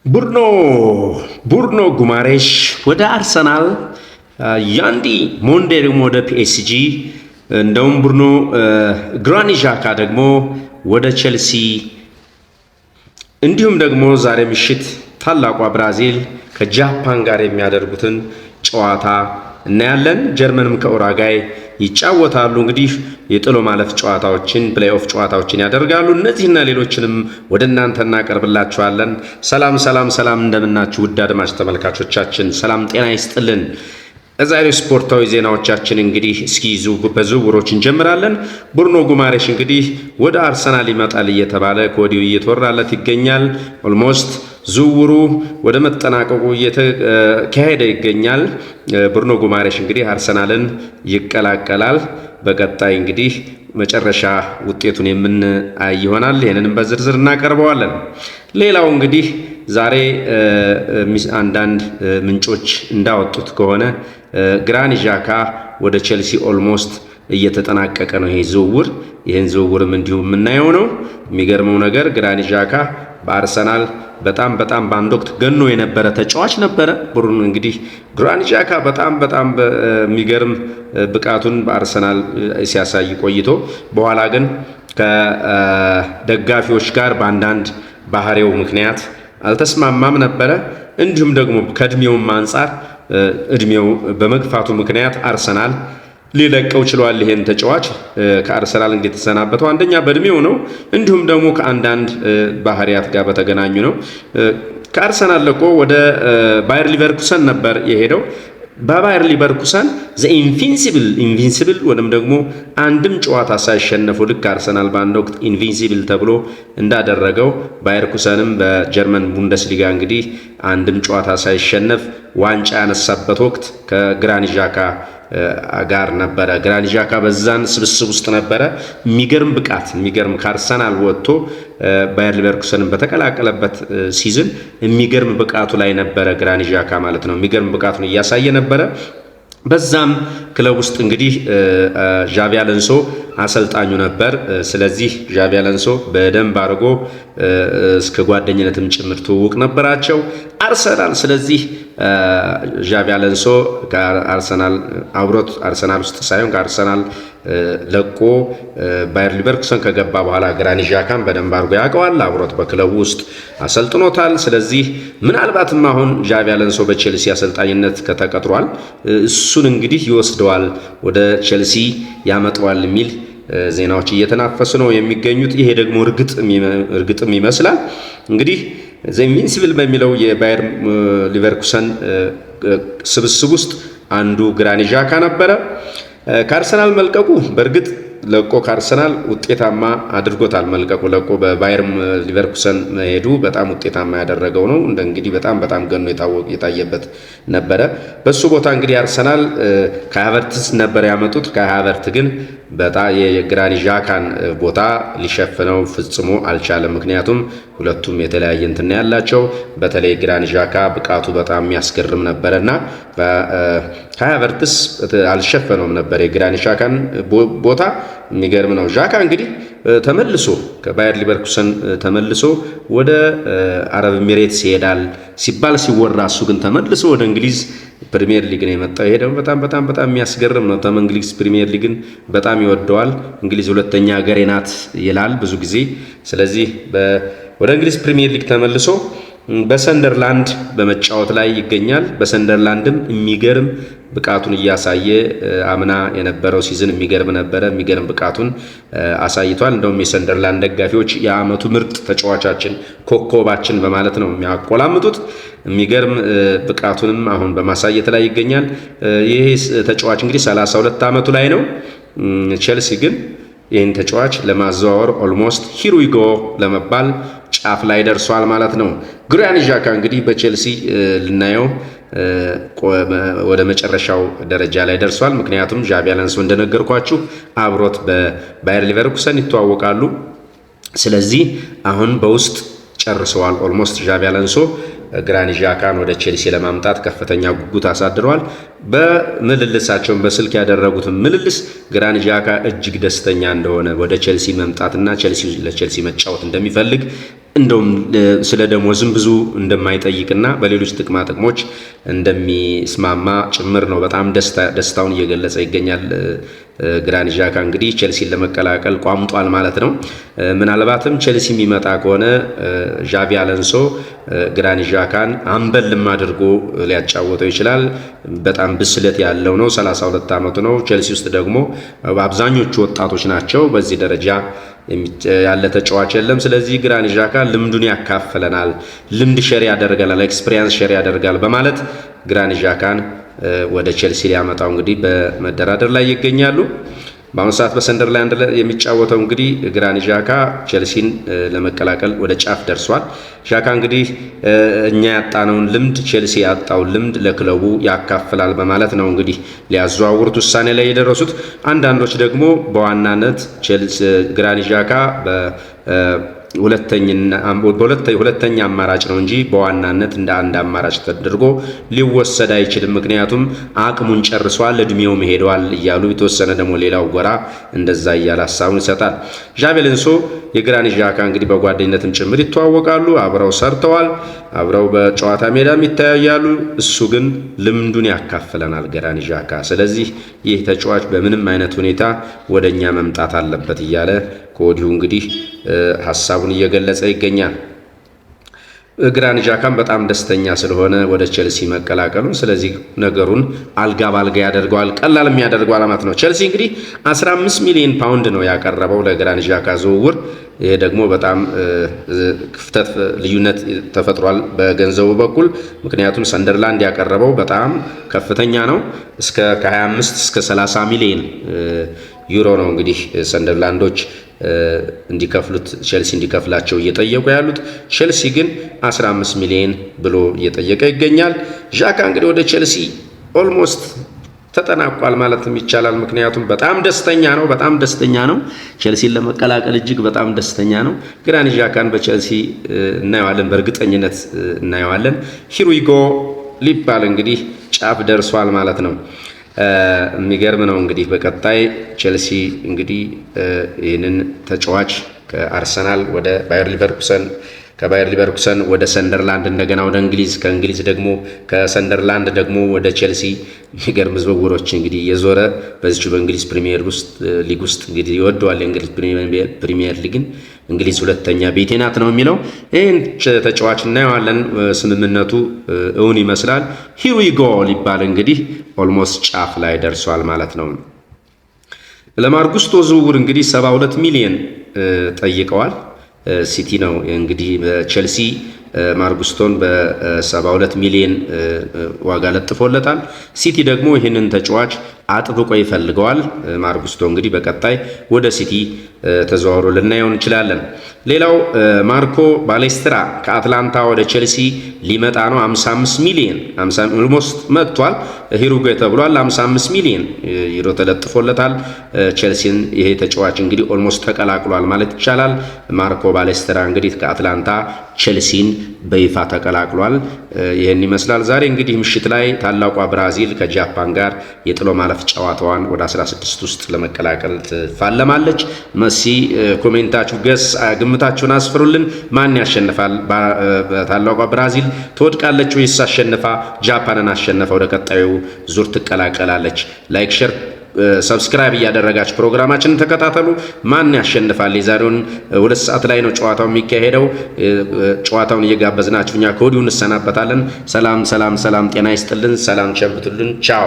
ቡርኖ ጉማሬሽ ወደ አርሰናል፣ ያንዲ ሞንዴሪም ወደ ፒኤስጂ፣ እንደውም ቡርኖ ግራኒት ዣካ ደግሞ ወደ ቼልሲ፣ እንዲሁም ደግሞ ዛሬ ምሽት ታላቋ ብራዚል ከጃፓን ጋር የሚያደርጉትን ጨዋታ እናያለን። ጀርመንም ከኡራጋይ ይጫወታሉ። እንግዲህ የጥሎ ማለፍ ጨዋታዎችን ፕሌይኦፍ ጨዋታዎችን ያደርጋሉ። እነዚህና ሌሎችንም ወደ እናንተ እናቀርብላችኋለን። ሰላም እንደምናችሁ ውድ አድማጭ ተመልካቾቻችን፣ ሰላም ጤና ይስጥልን። ዛሬው ስፖርታዊ ዜናዎቻችን እንግዲህ እስኪ በዝውውሮች እንጀምራለን። ቡርኖ ጉማሬሽ እንግዲህ ወደ አርሰናል ይመጣል እየተባለ ከወዲሁ እየተወራለት ይገኛል። ኦልሞስት ዝውውሩ ወደ መጠናቀቁ እየተካሄደ ይገኛል። ቡርኖ ጉማሬሽ እንግዲህ አርሰናልን ይቀላቀላል። በቀጣይ እንግዲህ መጨረሻ ውጤቱን የምናይ ይሆናል። ይህንንም በዝርዝር እናቀርበዋለን። ሌላው እንግዲህ ዛሬ አንዳንድ ምንጮች እንዳወጡት ከሆነ ግራኒት ዣካ ወደ ቼልሲ ኦልሞስት እየተጠናቀቀ ነው ይሄ ዝውውር። ይህን ዝውውርም እንዲሁ የምናየው ነው። የሚገርመው ነገር ግራኒት ዣካ በአርሰናል በጣም በአንድ ወቅት ገኖ የነበረ ተጫዋች ነበረ። ቡርኖ እንግዲህ ግራኒት ዣካ በጣም የሚገርም ብቃቱን በአርሰናል ሲያሳይ ቆይቶ በኋላ ግን ከደጋፊዎች ጋር በአንዳንድ ባህሪው ምክንያት አልተስማማም ነበረ። እንዲሁም ደግሞ ከእድሜውም አንጻር እድሜው በመግፋቱ ምክንያት አርሰናል ሊለቀው ችሏል። ይሄን ተጫዋች ከአርሰናል እንግዲህ የተሰናበተው አንደኛ በእድሜው ነው፣ እንዲሁም ደግሞ ከአንዳንድ ባህሪያት ጋር በተገናኙ ነው። ከአርሰናል ለቆ ወደ ባየር ሊቨርኩሰን ነበር የሄደው። በባየር ሊቨርኩሰን ኢንቪንሲብል ወይም ደግሞ አንድም ጨዋታ ሳይሸነፉ ልክ አርሰናል በአንድ ወቅት ኢንቪንሲብል ተብሎ እንዳደረገው ባየር ኩሰንም በጀርመን ቡንደስሊጋ እንግዲህ አንድም ጨዋታ ሳይሸነፍ ዋንጫ ያነሳበት ወቅት ከግራኒት ዣካ ጋር ነበረ። ግራኒት ዣካ በዛን ስብስብ ውስጥ ነበረ። የሚገርም ከአርሰናል ወጥቶ ባየር ሊቨርኩሰንን በተቀላቀለበት ሲዝን የሚገርም ብቃቱ ላይ ነበረ ግራኒት ዣካ ማለት ነው። የሚገርም ብቃቱን እያሳየ ነበረ። በዛም ክለብ ውስጥ እንግዲህ ዣቪ አሎንሶ አሰልጣኙ ነበር። ስለዚህ ዣቪ አሎንሶ በደንብ አድርጎ እስከ ጓደኝነትም ጭምር ትውውቅ ነበራቸው አርሰናል። ስለዚህ ዣቪ አሎንሶ ከአርሰናል አብሮት አርሰናል ውስጥ ሳይሆን ከአርሰናል ለቆ ባየር ሊቨርኩሰን ከገባ በኋላ ግራኒት ዣካን በደንብ አድርጎ ያውቀዋል። አብሮት በክለቡ ውስጥ አሰልጥኖታል። ስለዚህ ምናልባትም አሁን ዣቪ አሎንሶ በቼልሲ አሰልጣኝነት ከተቀጥሯል፣ እሱን እንግዲህ ይወስደዋል፣ ወደ ቼልሲ ያመጣዋል የሚል ዜናዎች እየተናፈሱ ነው የሚገኙት። ይሄ ደግሞ እርግጥም ይመስላል። እንግዲህ ኢንቪንሲብል በሚለው የባየር ሊቨርኩሰን ስብስብ ውስጥ አንዱ ግራኒት ዣካ ነበረ። ከአርሰናል መልቀቁ በእርግጥ ለቆ ከአርሰናል ውጤታማ አድርጎታል። መልቀቁ ለቆ በባየር ሊቨርኩሰን መሄዱ በጣም ውጤታማ ያደረገው ነው። እንግዲህ በጣም ገኖ የታየበት ነበረ። በሱ ቦታ እንግዲህ አርሰናል ከሃቨርትዝ ነበር ያመጡት። ከሃቨርት ግን በጣም የግራኒት ዣካን ቦታ ሊሸፍነው ፍጽሞ አልቻለም። ምክንያቱም ሁለቱም የተለያየ እንትን ያላቸው፣ በተለይ ግራኒት ዣካ ብቃቱ በጣም የሚያስገርም ነበረና ከሃቨርትዝ አልሸፈነውም ነበር የግራኒት ዣካን ቦታ። የሚገርም ነው። ዣካ እንግዲህ ተመልሶ ከባየር ሊቨርኩሰን ተመልሶ ወደ አረብ ኤሚሬትስ ይሄዳል ሲባል ሲወራ፣ እሱ ግን ተመልሶ ወደ እንግሊዝ ፕሪሚየር ሊግ ነው የመጣው። ይሄ ደግሞ በጣም የሚያስገርም ነው። እንግሊዝ ፕሪሚየር ሊግን በጣም ይወደዋል። እንግሊዝ ሁለተኛ ሀገሬ ናት ይላል ብዙ ጊዜ። ስለዚህ ወደ እንግሊዝ ፕሪሚየር ሊግ ተመልሶ በሰንደርላንድ በመጫወት ላይ ይገኛል። በሰንደርላንድም የሚገርም ብቃቱን እያሳየ አምና የነበረው ሲዝን የሚገርም ነበረ። የሚገርም ብቃቱን አሳይቷል። እንደውም የሰንደርላንድ ደጋፊዎች የዓመቱ ምርጥ ተጫዋቻችን፣ ኮከባችን በማለት ነው የሚያቆላምጡት። የሚገርም ብቃቱንም አሁን በማሳየት ላይ ይገኛል። ይሄ ተጫዋች እንግዲህ 32 ዓመቱ ላይ ነው። ቼልሲ ግን ይህን ተጫዋች ለማዘዋወር ኦልሞስት ሂሩይጎ ለመባል ጫፍ ላይ ደርሷል ማለት ነው። ግራኒት ዣካ እንግዲህ በቼልሲ ልናየው ወደ መጨረሻው ደረጃ ላይ ደርሷል። ምክንያቱም ዣቪ አሎንሶ እንደነገርኳችሁ አብሮት በባየር ሊቨርኩሰን ይተዋወቃሉ። ስለዚህ አሁን በውስጥ ጨርሰዋል። ኦልሞስት ዣቪ አሎንሶ ግራኒት ዣካን ወደ ቼልሲ ለማምጣት ከፍተኛ ጉጉት አሳድረዋል። በምልልሳቸውን በስልክ ያደረጉትን ምልልስ ግራኒት ዣካ እጅግ ደስተኛ እንደሆነ ወደ ቼልሲ መምጣትና ለቼልሲ መጫወት እንደሚፈልግ እንደውም ስለ ደሞዝም ብዙ እንደማይጠይቅና በሌሎች ጥቅማ ጥቅሞች እንደሚስማማ ጭምር ነው በጣም ደስታውን እየገለጸ ይገኛል። ግራኒት ዣካ እንግዲህ ቼልሲን ለመቀላቀል ቋምጧል ማለት ነው። ምናልባትም ቼልሲ የሚመጣ ከሆነ ዣቪ አለንሶ ግራኒት ዣካን አምበልም አድርጎ ሊያጫወተው ይችላል። በጣም ብስለት ያለው ነው። 32 ዓመቱ ነው። ቼልሲ ውስጥ ደግሞ አብዛኞቹ ወጣቶች ናቸው። በዚህ ደረጃ ያለ ተጫዋች የለም። ስለዚህ ግራኒት ዣካ ልምዱን ያካፍለናል፣ ልምድ ሼር ያደርጋል፣ ኤክስፒሪየንስ ሼር ያደርጋል በማለት ግራኒት ዣካን ወደ ቼልሲ ሊያመጣው እንግዲህ በመደራደር ላይ ይገኛሉ። በአሁኑ ሰዓት በሰንደርላንድ የሚጫወተው እንግዲህ ግራኒት ዣካ ቼልሲን ለመቀላቀል ወደ ጫፍ ደርሷል። ዣካ እንግዲህ እኛ ያጣነውን ልምድ ቼልሲ ያጣውን ልምድ ለክለቡ ያካፍላል በማለት ነው እንግዲህ ሊያዘዋውሩት ውሳኔ ላይ የደረሱት። አንዳንዶች ደግሞ በዋናነት ቼልሲ ግራኒት ዣካ ሁለተኛ አማራጭ ነው እንጂ በዋናነት እንደ አንድ አማራጭ ተደርጎ ሊወሰድ አይችልም፣ ምክንያቱም አቅሙን ጨርሷል፣ እድሜውም ሄዷል እያሉ የተወሰነ ደግሞ ሌላው ጎራ እንደዛ እያለ ሀሳቡን ይሰጣል። ዣቪ አሎንሶ የግራኒት ዣካ እንግዲህ በጓደኝነትም ጭምር ይተዋወቃሉ፣ አብረው ሰርተዋል፣ አብረው በጨዋታ ሜዳም ይተያያሉ። እሱ ግን ልምዱን ያካፍለናል ግራኒት ዣካ። ስለዚህ ይህ ተጫዋች በምንም አይነት ሁኔታ ወደኛ መምጣት አለበት እያለ ከወዲሁ እንግዲህ ሀሳቡን እየገለጸ ይገኛል። ግራኒት ዣካም በጣም ደስተኛ ስለሆነ ወደ ቼልሲ መቀላቀሉ፣ ስለዚህ ነገሩን አልጋ ባልጋ ያደርገዋል፣ ቀላል የሚያደርገው አላማት ነው። ቼልሲ እንግዲህ 15 ሚሊዮን ፓውንድ ነው ያቀረበው ለግራኒት ዣካ ዝውውር። ይሄ ደግሞ በጣም ክፍተት ልዩነት ተፈጥሯል በገንዘቡ በኩል። ምክንያቱም ሰንደርላንድ ያቀረበው በጣም ከፍተኛ ነው። ከ25 እስከ 30 ሚሊዮን ዩሮ ነው እንግዲህ ሰንደርላንዶች እንዲከፍሉት ቼልሲ እንዲከፍላቸው እየጠየቁ ያሉት። ቼልሲ ግን 15 ሚሊዮን ብሎ እየጠየቀ ይገኛል። ዣካ እንግዲህ ወደ ቼልሲ ኦልሞስት ተጠናቋል ማለትም ይቻላል። ምክንያቱም በጣም ደስተኛ ነው። ቼልሲን ለመቀላቀል እጅግ በጣም ደስተኛ ነው። ግራኒት ዣካን በቼልሲ እናየዋለን፣ በእርግጠኝነት እናየዋለን። ሂር ዊ ጎ ሊባል እንግዲህ ጫፍ ደርሷል ማለት ነው። የሚገርም ነው እንግዲህ በቀጣይ ቼልሲ እንግዲህ ይህንን ተጫዋች ከአርሰናል ወደ ባየር ሊቨርኩሰን፣ ከባየር ሊቨርኩሰን ወደ ሰንደርላንድ፣ እንደገና ወደ እንግሊዝ፣ ከእንግሊዝ ደግሞ ከሰንደርላንድ ደግሞ ወደ ቼልሲ የሚገርም ዝውውሮች እንግዲህ የዞረ በዚሁ በእንግሊዝ ፕሪሚየር ሊግ ውስጥ እንግዲህ ይወደዋል። የእንግሊዝ ፕሪሚየር ሊግን እንግሊዝ ሁለተኛ ቤቴ ናት ነው የሚለው። ይህን ተጫዋች እናየዋለን። ስምምነቱ እውን ይመስላል። ሂር ዊ ጎ ሊባል እንግዲህ ኦልሞስት ጫፍ ላይ ደርሷል ማለት ነው። ለማርክ ጉስቶ ዝውውር እንግዲህ 72 ሚሊዮን ጠይቀዋል። ሲቲ ነው እንግዲህ ቼልሲ ማርክ ጉስቶን በ72 ሚሊዮን ዋጋ ለጥፎለታል። ሲቲ ደግሞ ይህንን ተጫዋች አጥብቆ ይፈልገዋል። ማርክ ጉስቶ እንግዲህ በቀጣይ ወደ ሲቲ ተዘዋውሮ ልናየው እንችላለን። ሌላው ማርኮ ባሌስትራ ከአትላንታ ወደ ቼልሲ ሊመጣ ነው። 55 ሚሊዮን ኦልሞስት መጥቷል። ሂሩጎ ተብሏል። 55 ሚሊዮን ዩሮ ተለጥፎለታል። ቼልሲን ይሄ ተጫዋች እንግዲህ ኦልሞስት ተቀላቅሏል ማለት ይቻላል። ማርኮ ባሌስትራ እንግዲህ ከአትላንታ ቼልሲን በይፋ ተቀላቅሏል። ይህን ይመስላል። ዛሬ እንግዲህ ምሽት ላይ ታላቋ ብራዚል ከጃፓን ጋር የጥሎ ማለፍ ጨዋታዋን ወደ 16 ውስጥ ለመቀላቀል ትፋለማለች። መሲ ኮሜንታችሁ ግምታችሁን አስፍሩልን። ማን ያሸንፋል? ታላቋ ብራዚል ትወድቃለች ወይስ አሸንፋ ጃፓንን አሸንፋ ወደ ቀጣዩ ዙር ትቀላቀላለች? ላይክ፣ ሼር፣ ሰብስክራይብ እያደረጋችሁ ፕሮግራማችንን ተከታተሉ። ማን ያሸንፋል? የዛሬውን 2 ሰዓት ላይ ነው ጨዋታው የሚካሄደው። ጨዋታውን እየጋበዝናችሁ እኛ ከወዲሁ እንሰናበታለን። ሰላም፣ ጤና ይስጥልን። ሰላም ቸብቱልን። ቻው